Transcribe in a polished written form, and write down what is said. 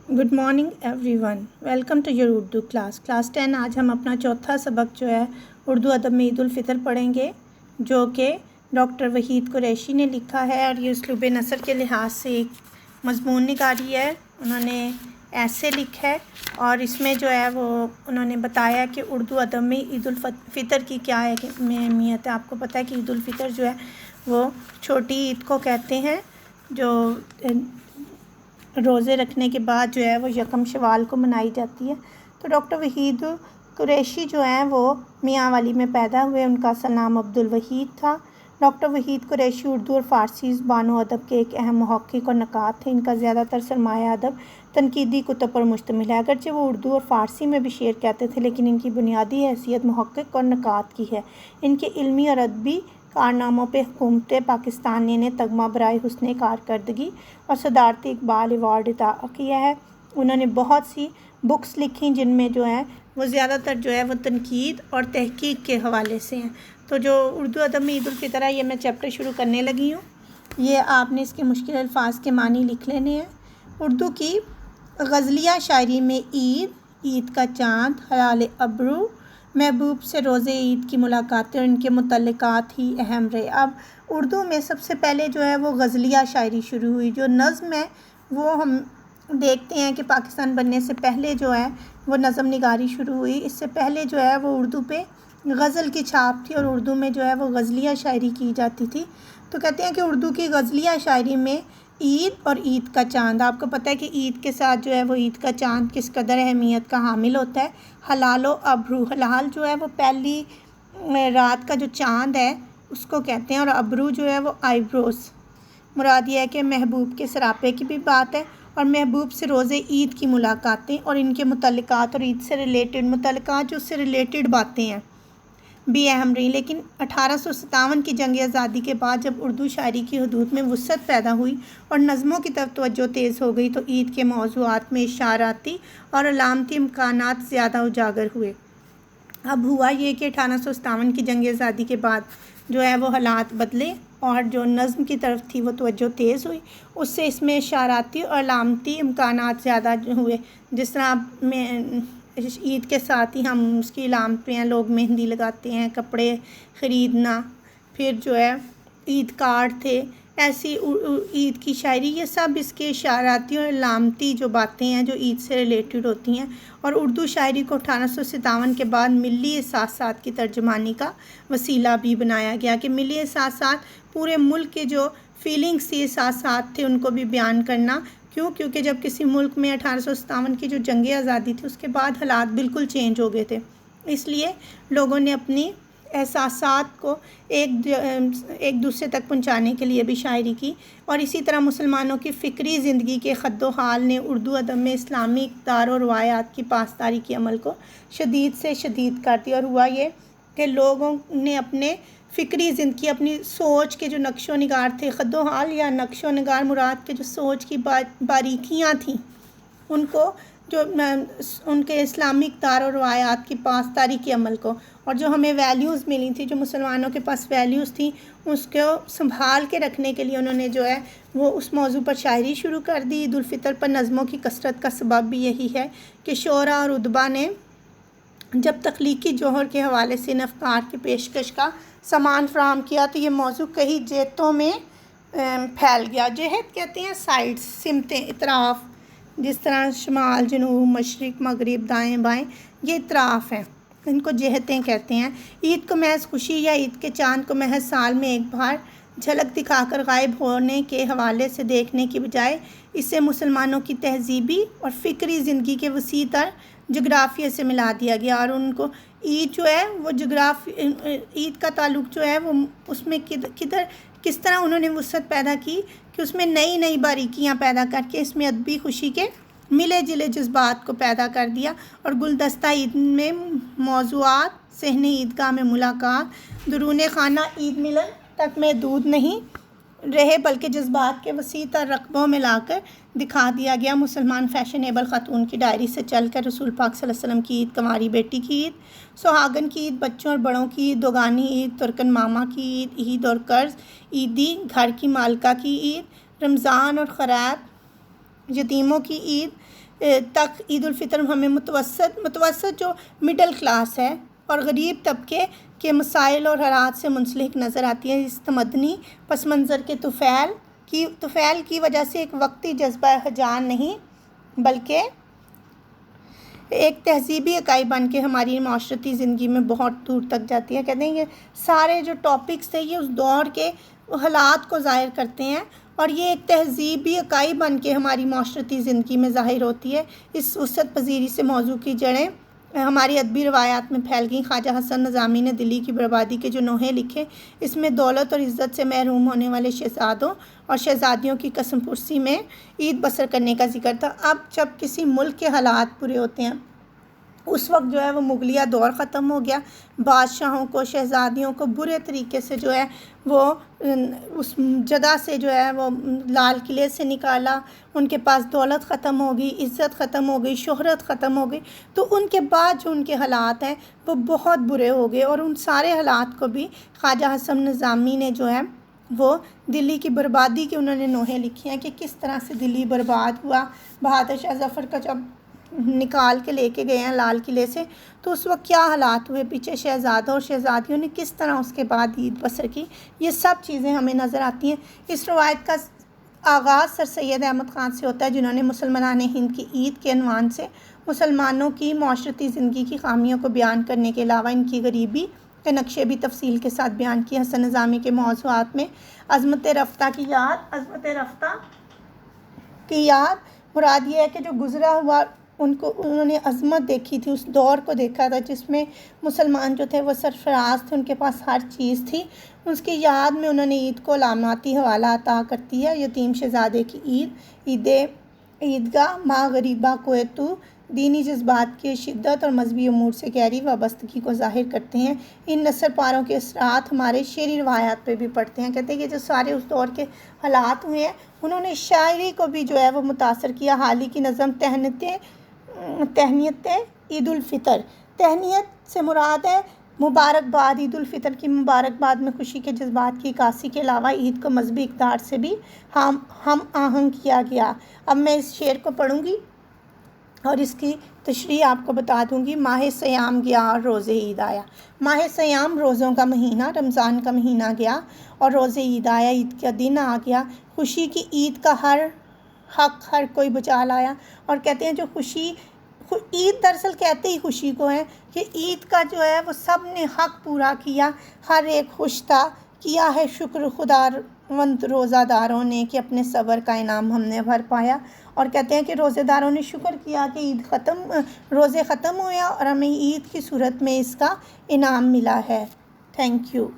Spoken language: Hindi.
Good morning everyone, welcome to your Urdu class 10। आज हम अपना चौथा सबक जो है उर्दू अदब में ईद उल फ़ितर पढ़ेंगे, जो कि डॉक्टर वहीद कुरैशी ने लिखा है। और ये उसलूब नसर के लिहाज से एक मज़मून निगारी है। उन्होंने ऐसे लिखा है और इसमें जो है वो उन्होंने बताया कि उर्दू अदब में ईद उल फ़ितर की क्या है अहमियत है। आपको पता है कि ईद उल फ़ितर जो है वो छोटी ईद को कहते हैं, जो रोज़े रखने के बाद जो है वो यकम शवाल को मनाई जाती है। तो डॉक्टर वहीद कुरैशी जो हैं वो मियाँ वाली में पैदा हुए। उनका असल नाम अब्दुल वहीद था। डॉक्टर वहीद कुरैशी उर्दू और फ़ारसी ज़बानों अदब के एक अहम मुहक्किक और नक़ाद थे। इनका ज़्यादातर सरमाया अदब तनकीदी कुतुब पर मुश्तमिल है। अगरचे वो उर्दू और फ़ारसी में भी शेर कहते थे, लेकिन इनकी बुनियादी हैसियत मुहक्किक और नक़ाद की है। इनके इल्मी और अदबी कारनामों पे हुकूमत पाकिस्तान ने इन्हें तगमा बराए हुस्न कारकर्दगी और सदारती इकबाल अवार्ड अता किया है। उन्होंने बहुत सी बुक्स लिखी जिनमें जो है वो ज़्यादातर जो है वो तनकीद और तहकीक के हवाले से हैं। तो जो उर्दू अदब में ईद उल फ़ितर है, ये मैं चैप्टर शुरू करने लगी हूँ। ये आपने इसके मुश्किल अल्फाज के मानी लिख लेने हैं। उर्दू की गज़लिया शायरी में ईद, ईद का चाँद, हलाल अबरू, महबूब से रोज़े ईद की मुलाकातें और इनके मुतल्लिक़ात ही अहम रहे। अब उर्दू में सबसे पहले जो है वो गज़लिया शायरी शुरू हुई। जो नज़्म है वो हम देखते हैं कि पाकिस्तान बनने से पहले जो है वो नज़म निगारी शुरू हुई। इससे पहले जो है वो उर्दू पे गज़ल की छाप थी और उर्दू में जो है वो गज़लिया शायरी की जाती थी। तो कहते हैं कि उर्दू की गज़लिया शायरी में ईद और ईद का चाँद, आपको पता है कि ईद के साथ जो है वो ईद का चाँद किस कदर अहमियत का हामिल होता है। हलालो अबरू, हलाल जो है वो पहली रात का जो चाँद है उसको कहते हैं, और अबरू जो है वो आईब्रोज़। मुराद ये है कि महबूब के सरापे की भी बात है और महबूब से रोज़े ईद की मुलाकातें और इनके मुतल्लिक़ात और ईद से रिलेटेड मुतल्लिक़ात जो उससे रिलेटेड बातें हैं भी अहम रही। लेकिन 1857 की जंग आज़ादी के बाद जब उर्दू शायरी की हदूद में वुसअत पैदा हुई और नज़मों की तरफ तवज्जो तेज़ हो गई, तो ईद के मौज़ूआत में इशाराती और अलामती इम्कानात ज़्यादा उजागर हुए। अब हुआ ये कि 1857 की जंग आज़ादी के बाद जो है वो हालात बदले और जो नज़्म की तरफ थी वो तवज्जो तेज़ हुई। उससे इसमें इशाराती और अलामती इम्कानात ज़्यादा हुए। जिस तरह में ईद के साथ ही हम उसकी अलामतें हैं, लोग मेहंदी लगाते हैं, कपड़े ख़रीदना, फिर जो है ईद कार्ड थे, ऐसी ईद की शायरी, ये सब इसके इशाराती और अलामती जो बातें हैं जो ईद से रिलेटेड होती हैं। और उर्दू शायरी को 1857 के बाद मिली एहसासात की तर्जमानी का वसीला भी बनाया गया कि मिली एहसासात पूरे मुल्क के जो फीलिंग्स थी, एहसासात थे, उनको भी बयान करना। क्योंकि जब किसी मुल्क में 1857 की जो जंग आज़ादी थी उसके बाद हालात बिल्कुल चेंज हो गए थे, इसलिए लोगों ने अपनी एहसासात को एक दूसरे तक पहुंचाने के लिए भी शायरी की। और इसी तरह मुसलमानों की फ़िक्री ज़िंदगी के ख़द्दो हाल ने उर्दू अदब में इस्लामी इक़्तिदार और रवायात की पासदारी के अमल को शदीद से शदीद कर दिया। और हुआ ये कि लोगों ने अपने फ़िक्री ज़िंदगी, अपनी सोच के जो नक्शो निगार थे, ख़द्दो हाल या नक्शो निगार मुराद के जो सोच की बारीकियाँ थीं, उनको जो उनके इस्लामिक तार और रवायात की पासदारी के अमल को, और जो हमें वैल्यूज़ मिली थी, जो मुसलमानों के पास वैल्यूज़ थी, उसको संभाल के रखने के लिए उन्होंने जो है वो उस मौजू पर शायरी शुरू कर दी। ईद उल फ़ितर पर नज़मों की कसरत का सबब भी यही है कि शोरा और उदबा ने जब तख्लीकी जौहर के हवाले से इन अफ़कार की पेशकश का सामान फ़राहम किया, तो ये मौजू कई जेतों में फैल गया। जहत कहते हैं साइड्स, सिमतें, इतराफ़, जिस तरह शुमाल, जनूब, मशरिक़, मगरिब, दाएं बाएं, ये इतराफ़ हैं, इनको जहतें कहते हैं। ईद को महज खुशी या ईद के चाँद को महज साल में एक बार झलक दिखाकर गायब होने के हवाले से देखने की बजाय इसे मुसलमानों की तहज़ीबी और फ़िक्री ज़िंदगी के वसी तर जोग्राफ़िया से मिला दिया गया। और उनको ईद जो है वो ईद का ताल्लुक़ जो है वो उसमें किस तरह उन्होंने वुसअत पैदा की कि उसमें नई नई बारीकियाँ पैदा करके इसमें अदबी खुशी के मिले जुले जज्बात को पैदा कर दिया। और गुलदस्ता ईद में मौज़ूआत, सहने ईदगाह में मुलाकात, दुरूने खाना ईद मिलन तक महदूद नहीं रहे, बल्कि जज्बात के वसी तर रकबों में लाकर दिखा दिया गया। मुसलमान फैशनेबल ख़ातून की डायरी से चलकर रसूल पाक सल्लल्लाहु अलैहि वसल्लम की ईद, कंवारी बेटी की ईद, सुहागन की ईद, बच्चों और बड़ों की ईद, दोगानी ईद, तुर्कन मामा की ईद, ईद और कर्ज़ ईदी, घर की मालका की ईद, रमज़ान और ख़ैरात, यतीमों की ईद तक ईद उल फ़ितर हमें मुतवसत जो मिडल क्लास है और गरीब तबके के मसाइल और हालात से मुंसलिक नज़र आती है। इस तमदनी पस मंज़र के तुफ़ैल की वजह से एक वक्ती जज्बा हजान नहीं बल्कि एक तहज़ीबी इकाई बन के हमारी माशरती ज़िंदगी में बहुत दूर तक जाती है। कहते हैं ये सारे जो टॉपिक्स थे ये उस दौर के हालात को ज़ाहिर करते हैं और ये एक तहज़ीबी इकाई बन के हमारी माशरती ज़िंदगी में ज़ाहिर होती है। इस वसअत पज़ीरी से मौजू की जड़ें हमारी अदबी रवायात में फैल गई। ख्वाजा हसन निज़ामी ने दिल्ली की बर्बादी के जो नोहे लिखे, इसमें दौलत और इज़्ज़त से महरूम होने वाले शहज़ादों और शहज़ादियों की कसम पुरसी में ईद बसर करने का जिक्र था। अब जब किसी मुल्क के हालात बुरे होते हैं उस वक्त जो है वो मुगलिया दौर ख़त्म हो गया। बादशाहों को, शहज़ादियों को बुरे तरीके से जो है वो उस जगह से जो है वो लाल किले से निकाला। उनके पास दौलत ख़त्म हो गई, इज़्ज़त ख़त्म हो गई, शोहरत ख़त्म हो गई। तो उनके बाद जो उनके हालात हैं वो बहुत बुरे हो गए और उन सारे हालात को भी ख्वाजा हसन निज़ामी ने जो है वो दिल्ली की बर्बादी के उन्होंने नोहे लिखी हैं कि किस तरह से दिल्ली बर्बाद हुआ। बहादुर शाह ज़फ़र का जब निकाल के लेके गए हैं लाल किले से तो उस वक्त क्या हालात हुए, पीछे शहज़ादा और शहज़ादियों ने किस तरह उसके बाद ईद बसर की, ये सब चीज़ें हमें नज़र आती हैं। इस रवायत का आगाज़ सर सैयद अहमद ख़ान से होता है जिन्होंने मुसलमान हिंद की ईद के अनवान से मुसलमानों की माशरती ज़िंदगी की खामियों को बयान करने के अलावा इनकी गरीबी के नक्शे भी तफसील के साथ बयान किए। हसन निज़ामी के मौज़ूआत में अज़मत रफ्ता की याद मुराद ये है कि जो गुज़रा हुआ उन्होंने अज़मत देखी थी, उस दौर को देखा था जिसमें मुसलमान जो थे वो सरफराज थे, उनके पास हर चीज़ थी। उसकी याद में उन्होंने ईद को लामाती हवाला अता करती है। यतीम शहज़ादे की ईदगाह माँ गरीबा को तू दीनी जज्बात की शिद्दत और मजहबी उमूर से गहरी वाबस्तगी को ज़ाहिर करते हैं। इन नसर पारों के असरात हमारे शेरी रवायात पे भी पड़ते हैं। कहते हैं कि जो सारे उस दौर के हालात हुए हैं उन्होंने शायरी को भी जो है वो मुतासर किया। हाल की नज़म तहनीत ईद उल फ़ितर, तहनीत से मुराद है मुबारकबाद। ईद उल फ़ितर की मुबारकबाद में खुशी के जज्बात की इक्कासी के अलावा ईद को मजहबी इक़्तिदार से भी हम आहंग किया गया। अब मैं इस शेर को पढ़ूँगी और इसकी तशरीह आपको बता दूँगी। माह सयाम गया और रोज़े ईद आया। माह सयाम रोज़ों का महीना, रमज़ान का महीना गया और रोज़े ईद आया, ईद का दिन आ गया। खुशी की ईद का हर हक हर कोई बचा लाया। और कहते हैं जो ईद दरअसल कहते ही खुशी को है कि ईद का जो है वो सब ने हक पूरा किया, हर एक खुश था। किया है शुक्र खुदावंद रोज़ादारों ने कि अपने सब्र का इनाम हमने भर पाया। और कहते हैं कि रोज़ेदारों ने शुक्र किया कि रोज़े ख़त्म हुए और हमें ईद की सूरत में इसका इनाम मिला है। Thank you.